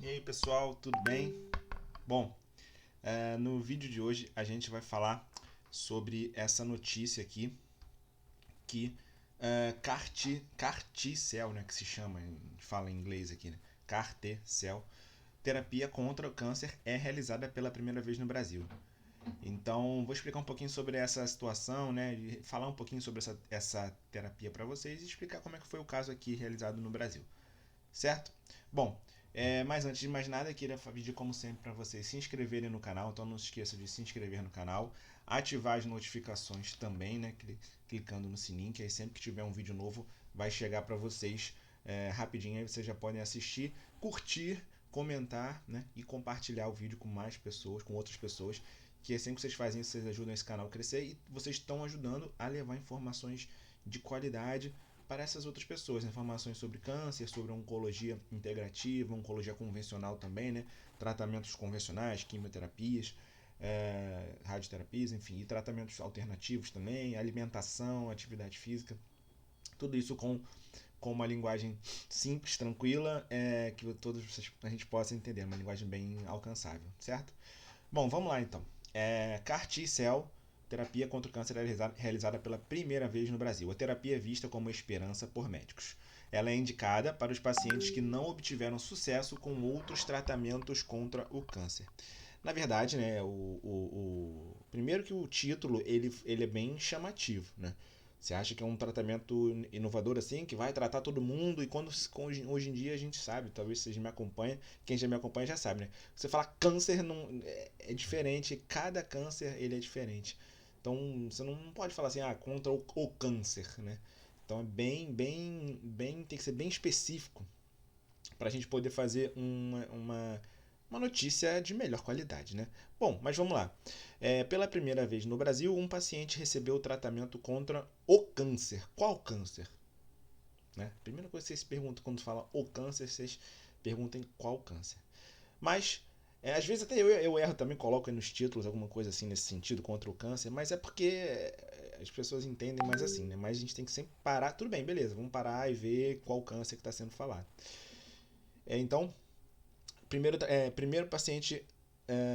E aí pessoal, tudo bem? Bom, no vídeo de hoje a gente vai falar sobre essa notícia aqui que CAR-T-cell, né, que se chama, fala em inglês aqui, né? CAR-T-cell, terapia contra o câncer é realizada pela primeira vez no Brasil. Então, vou explicar um pouquinho sobre essa situação, né, e falar um pouquinho sobre essa terapia para vocês e explicar como é que foi o caso aqui realizado no Brasil. Certo? Bom, mas antes de mais nada, eu queria pedir, como sempre, para vocês se inscreverem no canal. Então não se esqueça de se inscrever no canal, ativar as notificações também, né? Clicando no sininho, que aí sempre que tiver um vídeo novo vai chegar para vocês rapidinho. Aí vocês já podem assistir, curtir, comentar, né? E compartilhar o vídeo com mais pessoas, com outras pessoas. Que é sempre que vocês fazem isso, vocês ajudam esse canal a crescer e vocês estão ajudando a levar informações de qualidade para essas outras pessoas, informações sobre câncer, sobre oncologia integrativa, oncologia convencional também, né? Tratamentos convencionais, quimioterapias, radioterapias, enfim, e tratamentos alternativos também, alimentação, atividade física, tudo isso com uma linguagem simples, tranquila, que todos a gente possa entender, uma linguagem bem alcançável, certo? Bom, vamos lá então. CAR-T-cell, terapia contra o câncer realizada pela primeira vez no Brasil. A terapia é vista como esperança por médicos. Ela é indicada para os pacientes que não obtiveram sucesso com outros tratamentos contra o câncer. Na verdade, né, primeiro que o título ele é bem chamativo, né? Você acha que é um tratamento inovador assim, que vai tratar todo mundo, e hoje em dia a gente sabe, talvez vocês me acompanhem, quem já me acompanha já sabe, né? Você fala câncer não, é diferente, cada câncer ele é diferente. Então você não pode falar assim, contra o câncer, né? Então é tem que ser bem específico para a gente poder fazer uma notícia de melhor qualidade, né? Bom, mas vamos lá. Pela primeira vez no Brasil, um paciente recebeu o tratamento contra o câncer. Qual câncer? Né? Primeira coisa que vocês se perguntam quando fala o câncer, vocês perguntem qual câncer. Mas, às vezes até eu erro também, coloco aí nos títulos alguma coisa assim nesse sentido, contra o câncer, mas é porque as pessoas entendem mais assim, né? Mas a gente tem que sempre parar, tudo bem, beleza, vamos parar e ver qual câncer que está sendo falado. Então, primeiro paciente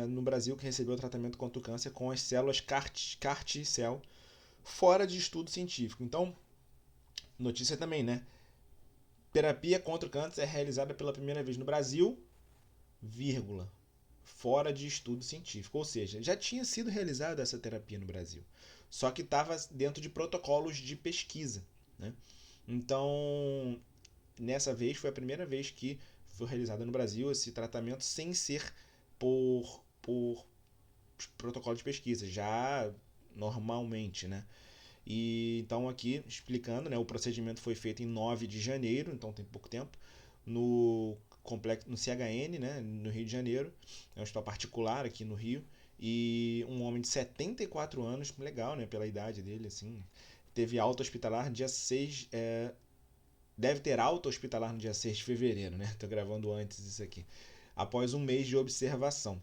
no Brasil que recebeu o tratamento contra o câncer com as células CAR-T-cell fora de estudo científico. Então, notícia também, né? Terapia contra o câncer é realizada pela primeira vez no Brasil, vírgula, fora de estudo científico. Ou seja, já tinha sido realizada essa terapia no Brasil, só que estava dentro de protocolos de pesquisa, né? Então, nessa vez foi a primeira vez que foi realizado no Brasil esse tratamento sem ser por protocolo de pesquisa, já normalmente, né? E então aqui explicando, né, o procedimento foi feito em 9 de janeiro, então tem pouco tempo, no complexo no CHN, né, no Rio de Janeiro, é um hospital particular aqui no Rio, e um homem de 74 anos, legal, né, pela idade dele, assim, teve alta hospitalar no dia 6, deve ter alta hospitalar no dia 6 de fevereiro, né? Tô gravando antes isso aqui. Após um mês de observação.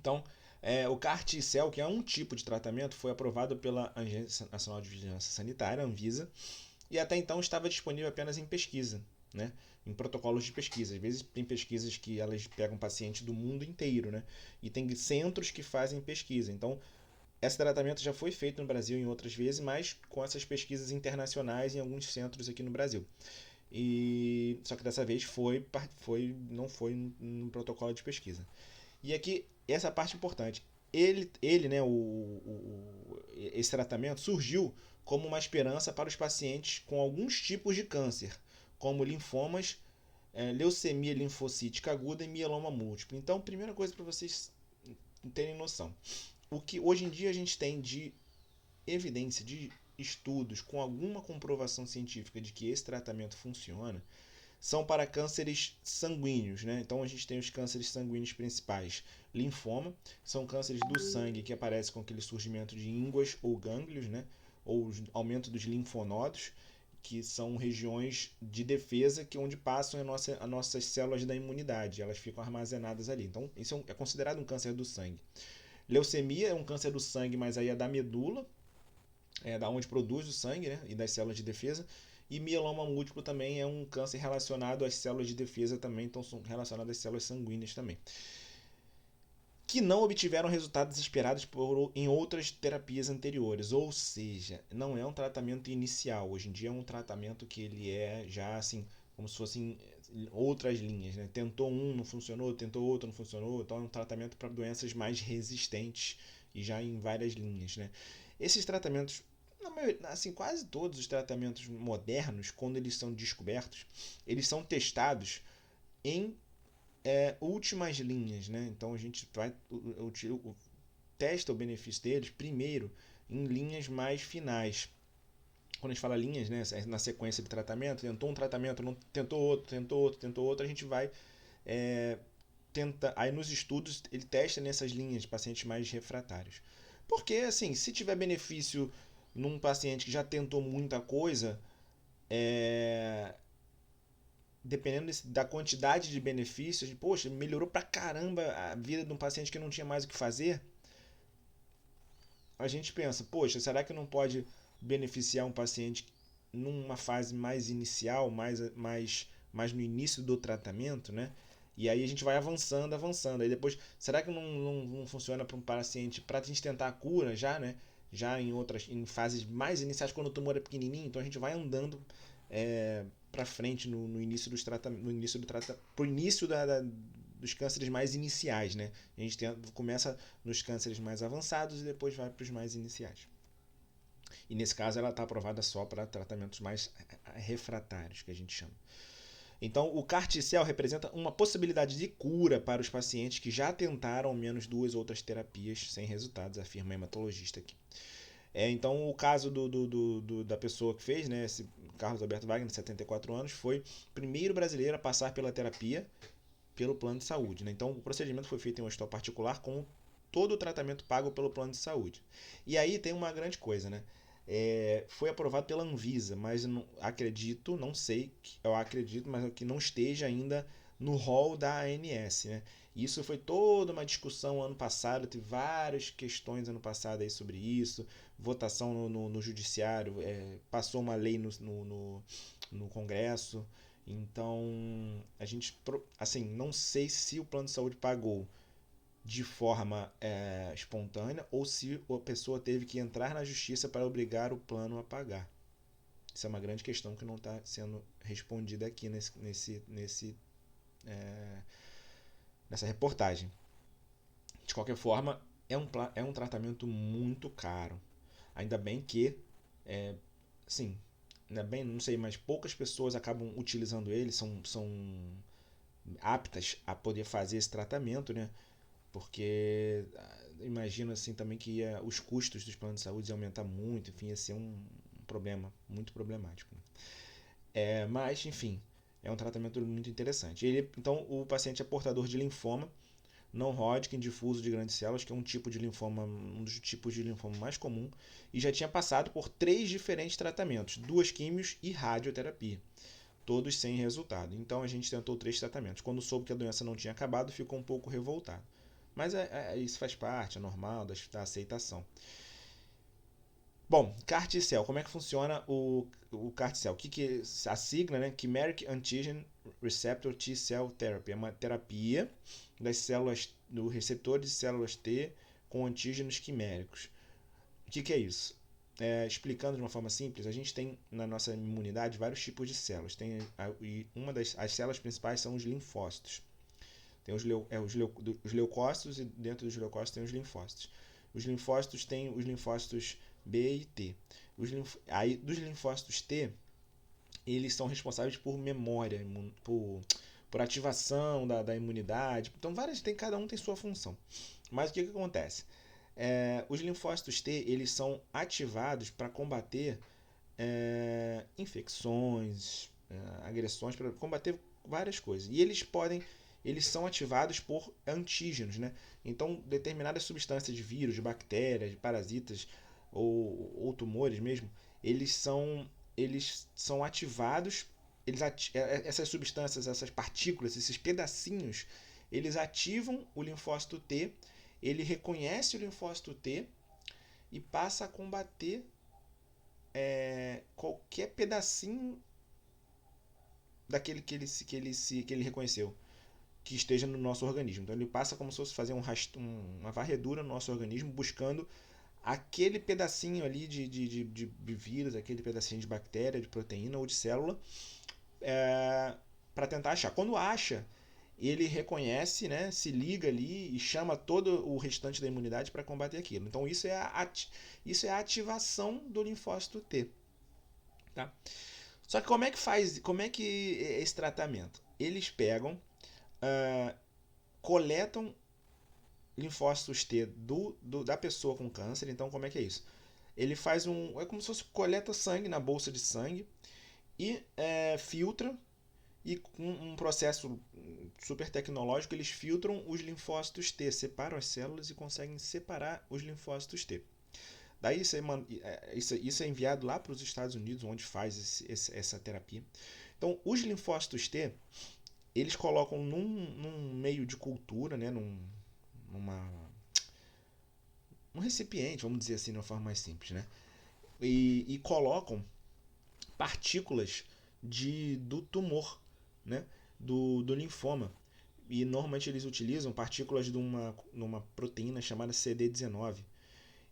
Então, o CAR-T-cell, que é um tipo de tratamento, foi aprovado pela Agência Nacional de Vigilância Sanitária, Anvisa, e até então estava disponível apenas em pesquisa, né? Em protocolos de pesquisa. Às vezes tem pesquisas que elas pegam pacientes do mundo inteiro, né? E tem centros que fazem pesquisa. Então, esse tratamento já foi feito no Brasil em outras vezes, mas com essas pesquisas internacionais em alguns centros aqui no Brasil. E só que dessa vez não foi num protocolo de pesquisa. E aqui essa parte importante. Né, esse tratamento surgiu como uma esperança para os pacientes com alguns tipos de câncer, como linfomas, leucemia linfocítica aguda e mieloma múltiplo. Então, primeira coisa para vocês terem noção. O que hoje em dia a gente tem de evidência, de estudos com alguma comprovação científica de que esse tratamento funciona, são para cânceres sanguíneos, né? Então a gente tem os cânceres sanguíneos principais. Linfoma, são cânceres do sangue que aparecem com aquele surgimento de ínguas ou gânglios, né? Ou aumento dos linfonodos, que são regiões de defesa onde passam as nossas células da imunidade, elas ficam armazenadas ali. Então isso é considerado um câncer do sangue. Leucemia é um câncer do sangue, mas aí é da medula, da onde produz o sangue, né? E das células de defesa. E mieloma múltiplo também é um câncer relacionado às células de defesa também, então são relacionadas às células sanguíneas também, que não obtiveram resultados esperados em outras terapias anteriores, ou seja, não é um tratamento inicial. Hoje em dia é um tratamento que ele é já assim, como se fossem outras linhas, né? Tentou um, não funcionou, tentou outro, não funcionou, então é um tratamento para doenças mais resistentes e já em várias linhas, né? Esses tratamentos, assim, quase todos os tratamentos modernos, quando eles são descobertos, eles são testados em últimas linhas, né? Então a gente vai testa o benefício deles primeiro em linhas mais finais. Quando a gente fala linhas, né, na sequência de tratamento, tentou um tratamento, não tentou outro, tentou outro, a gente vai tenta, aí nos estudos ele testa nessas linhas de pacientes mais refratários. Porque assim, se tiver benefício num paciente que já tentou muita coisa, dependendo da quantidade de benefícios, poxa, melhorou pra caramba a vida de um paciente que não tinha mais o que fazer, a gente pensa, poxa, será que não pode beneficiar um paciente numa fase mais inicial, mais no início do tratamento, né? E aí a gente vai avançando, avançando. Aí depois, será que não funciona para um paciente, para a gente tentar a cura já, né? Já em fases mais iniciais, quando o tumor é pequenininho, então a gente vai andando para frente no início dos tratamentos, no início do tratamento, pro início dos cânceres mais iniciais, né? A gente começa nos cânceres mais avançados e depois vai para os mais iniciais. E nesse caso ela está aprovada só para tratamentos mais refratários, que a gente chama. Então, o CAR-T-cell representa uma possibilidade de cura para os pacientes que já tentaram ao menos 2 outras terapias sem resultados, afirma o hematologista aqui. Então, o caso da pessoa que fez, né, esse Carlos Alberto Wagner, de 74 anos, foi o primeiro brasileiro a passar pela terapia pelo plano de saúde, né? Então, o procedimento foi feito em um hospital particular com todo o tratamento pago pelo plano de saúde. E aí tem uma grande coisa, né? Foi aprovado pela Anvisa, mas eu não sei, eu acredito, mas que não esteja ainda no rol da ANS, né? Isso foi toda uma discussão ano passado, teve várias questões ano passado aí sobre isso, votação no judiciário, passou uma lei no Congresso, então a gente, assim, não sei se o plano de saúde pagou de forma espontânea ou se a pessoa teve que entrar na justiça para obrigar o plano a pagar. Isso é uma grande questão que não está sendo respondida aqui nessa reportagem. De qualquer forma, é um tratamento muito caro. Ainda bem que, sim, ainda bem, não sei, mas poucas pessoas acabam utilizando ele, são aptas a poder fazer esse tratamento, né? Porque imagino assim também que os custos dos planos de saúde iam aumentar muito, enfim, ia ser um problema muito problemático. Mas, enfim, é um tratamento muito interessante. Então, o paciente é portador de linfoma não Hodgkin difuso de grandes células, que é um tipo de linfoma, um dos tipos de linfoma mais comum, e já tinha passado por 3 diferentes tratamentos, 2 químios e radioterapia, todos sem resultado. Então a gente tentou 3 tratamentos. Quando soube que a doença não tinha acabado, ficou um pouco revoltado. Mas isso faz parte, é normal da aceitação. Bom, CAR-T-cell, como é que funciona o CAR-T-cell? A sigla, né? Chimeric Antigen Receptor T-Cell Therapy. É uma terapia das células, do receptor de células T com antígenos quiméricos. O que é isso? Explicando de uma forma simples, a gente tem na nossa imunidade vários tipos de células. As células principais são os linfócitos. Tem os leucócitos e dentro dos leucócitos tem os linfócitos. Os linfócitos têm os linfócitos B e T. Aí, dos linfócitos T, eles são responsáveis por memória, por ativação da imunidade. Então, cada um tem sua função. Mas o que acontece? Os linfócitos T eles são ativados para combater infecções, agressões, para combater várias coisas. E eles são ativados por antígenos, né? Então, determinadas substâncias de vírus, de bactérias, de parasitas ou tumores mesmo, eles são ativados. Essas substâncias, essas partículas, esses pedacinhos, eles ativam o linfócito T, ele reconhece o linfócito T e passa a combater qualquer pedacinho daquele que ele reconheceu, que esteja no nosso organismo. Então ele passa como se fosse fazer uma varredura no nosso organismo, buscando aquele pedacinho ali de vírus, aquele pedacinho de bactéria, de proteína ou de célula, para tentar achar. Quando acha, ele reconhece, né, se liga ali e chama todo o restante da imunidade para combater aquilo. Então isso é a ativação do linfócito T. Tá? Só que como é que é esse tratamento? Eles pegam, coletam linfócitos T da pessoa com câncer. Então como é que é isso? Ele faz é como se fosse coleta sangue na bolsa de sangue e filtra, e com um processo super tecnológico eles filtram os linfócitos T, separam as células e conseguem separar os linfócitos T. Daí isso é enviado lá para os Estados Unidos, onde faz essa terapia. Então, os linfócitos T, eles colocam num meio de cultura, né, num recipiente, vamos dizer assim, de uma forma mais simples, né, e colocam partículas do tumor, né, do linfoma. E normalmente eles utilizam partículas de uma proteína chamada CD19,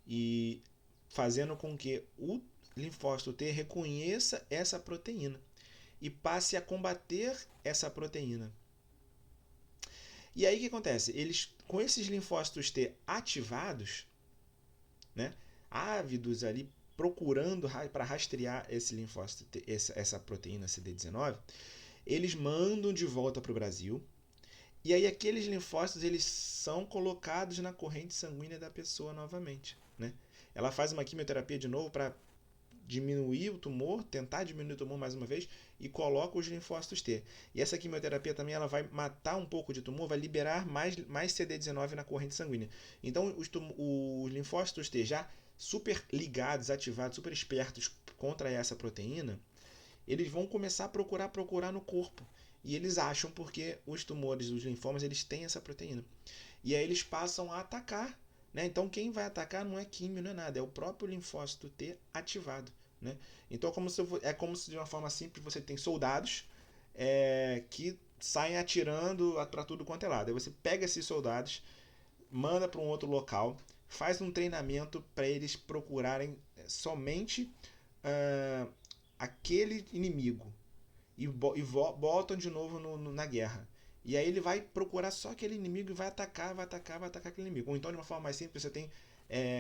e fazendo com que o linfócito T reconheça essa proteína e passe a combater essa proteína. E aí o que acontece? Eles, com esses linfócitos T ativados, né, ávidos ali, procurando para rastrear esse linfócito T, essa proteína CD19, eles mandam de volta para o Brasil. E aí aqueles linfócitos eles são colocados na corrente sanguínea da pessoa novamente, né? Ela faz uma quimioterapia de novo para diminuir o tumor, tentar diminuir o tumor mais uma vez, e coloca os linfócitos T. E essa quimioterapia também ela vai matar um pouco de tumor, vai liberar mais CD19 na corrente sanguínea. Então os linfócitos T já super ligados, ativados, super espertos contra essa proteína, eles vão começar a procurar no corpo. E eles acham porque os tumores, os linfomas, eles têm essa proteína. E aí eles passam a atacar, né? Então quem vai atacar não é químio, não é nada, é o próprio linfócito T ativado, né? Então é como se de uma forma simples você tem soldados que saem atirando para tudo quanto é lado. Aí você pega esses soldados, manda para um outro local, faz um treinamento para eles procurarem somente aquele inimigo e botam de novo na guerra. E aí ele vai procurar só aquele inimigo e vai atacar aquele inimigo. Ou então, de uma forma mais simples, você tem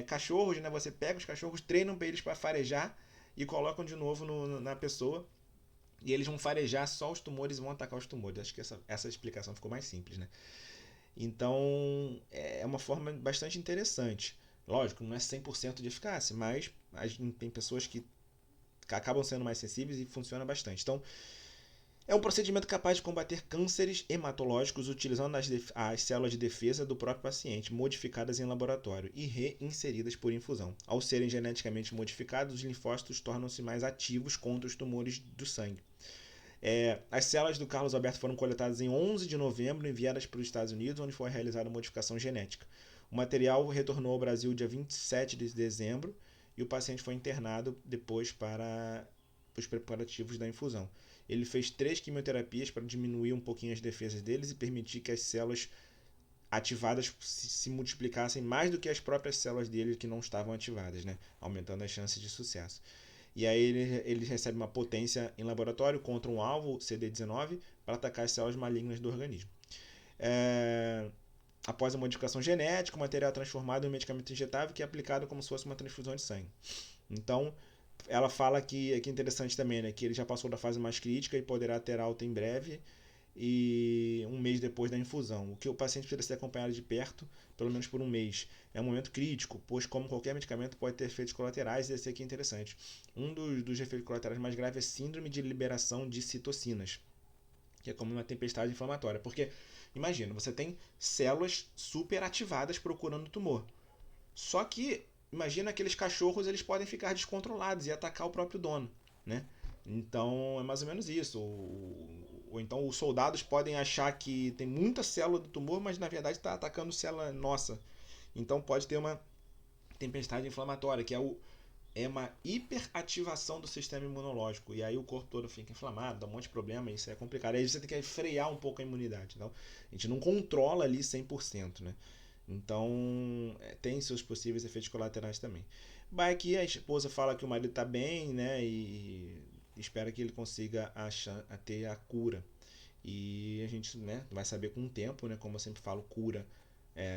cachorros, né? Você pega os cachorros, treinam para eles para farejar e colocam de novo na pessoa. E eles vão farejar só os tumores e vão atacar os tumores. Acho que essa explicação ficou mais simples, né? Então, é uma forma bastante interessante. Lógico, não é 100% de eficácia, mas tem pessoas que acabam sendo mais sensíveis e funciona bastante. Então, é um procedimento capaz de combater cânceres hematológicos utilizando as células de defesa do próprio paciente, modificadas em laboratório e reinseridas por infusão. Ao serem geneticamente modificados, os linfócitos tornam-se mais ativos contra os tumores do sangue. As células do Carlos Alberto foram coletadas em 11 de novembro e enviadas para os Estados Unidos, onde foi realizada a modificação genética. O material retornou ao Brasil dia 27 de dezembro e o paciente foi internado depois para os preparativos da infusão. Ele fez 3 quimioterapias para diminuir um pouquinho as defesas deles e permitir que as células ativadas se multiplicassem mais do que as próprias células dele que não estavam ativadas, né? Aumentando as chances de sucesso. E aí ele recebe uma potência em laboratório contra um alvo CD19 para atacar as células malignas do organismo. Após a modificação genética, o material é transformado em um medicamento injetável que é aplicado como se fosse uma transfusão de sangue. Então, ela fala que é interessante também, né, que ele já passou da fase mais crítica e poderá ter alta em breve, e um mês depois da infusão. O que o paciente precisa ser acompanhado de perto, pelo menos por um mês. É um momento crítico, pois como qualquer medicamento pode ter efeitos colaterais, e esse aqui é interessante. Um dos efeitos colaterais mais graves é síndrome de liberação de citocinas, que é como uma tempestade inflamatória. Porque, imagina, você tem células super ativadas procurando tumor. Só que, imagina aqueles cachorros, eles podem ficar descontrolados e atacar o próprio dono, né? Então, é mais ou menos isso. Ou então os soldados podem achar que tem muita célula do tumor, mas na verdade está atacando célula nossa. Então pode ter uma tempestade inflamatória, que é é uma hiperativação do sistema imunológico. E aí o corpo todo fica inflamado, dá um monte de problema, isso é complicado. Aí você tem que frear um pouco a imunidade. Então, a gente não controla ali 100%, né? Então, tem seus possíveis efeitos colaterais também. Vai aqui, a esposa fala que o marido está bem, né? E espera que ele consiga ter a cura. E a gente, né, vai saber com o tempo, né? Como eu sempre falo, cura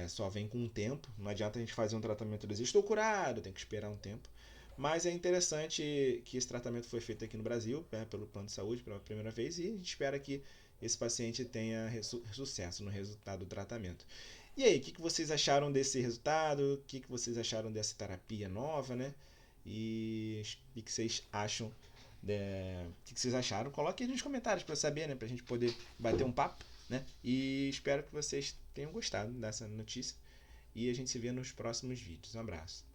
só vem com o tempo. Não adianta a gente fazer um tratamento e dizer, estou curado, tem que esperar um tempo. Mas é interessante que esse tratamento foi feito aqui no Brasil, pelo plano de saúde, pela primeira vez, e a gente espera que esse paciente tenha sucesso no resultado do tratamento. E aí, o que vocês acharam desse resultado? O que vocês acharam dessa terapia nova, né? E o que vocês acham? O que vocês acharam? Coloque aí nos comentários para saber, né? Para a gente poder bater um papo, né? E espero que vocês tenham gostado dessa notícia. E a gente se vê nos próximos vídeos. Um abraço.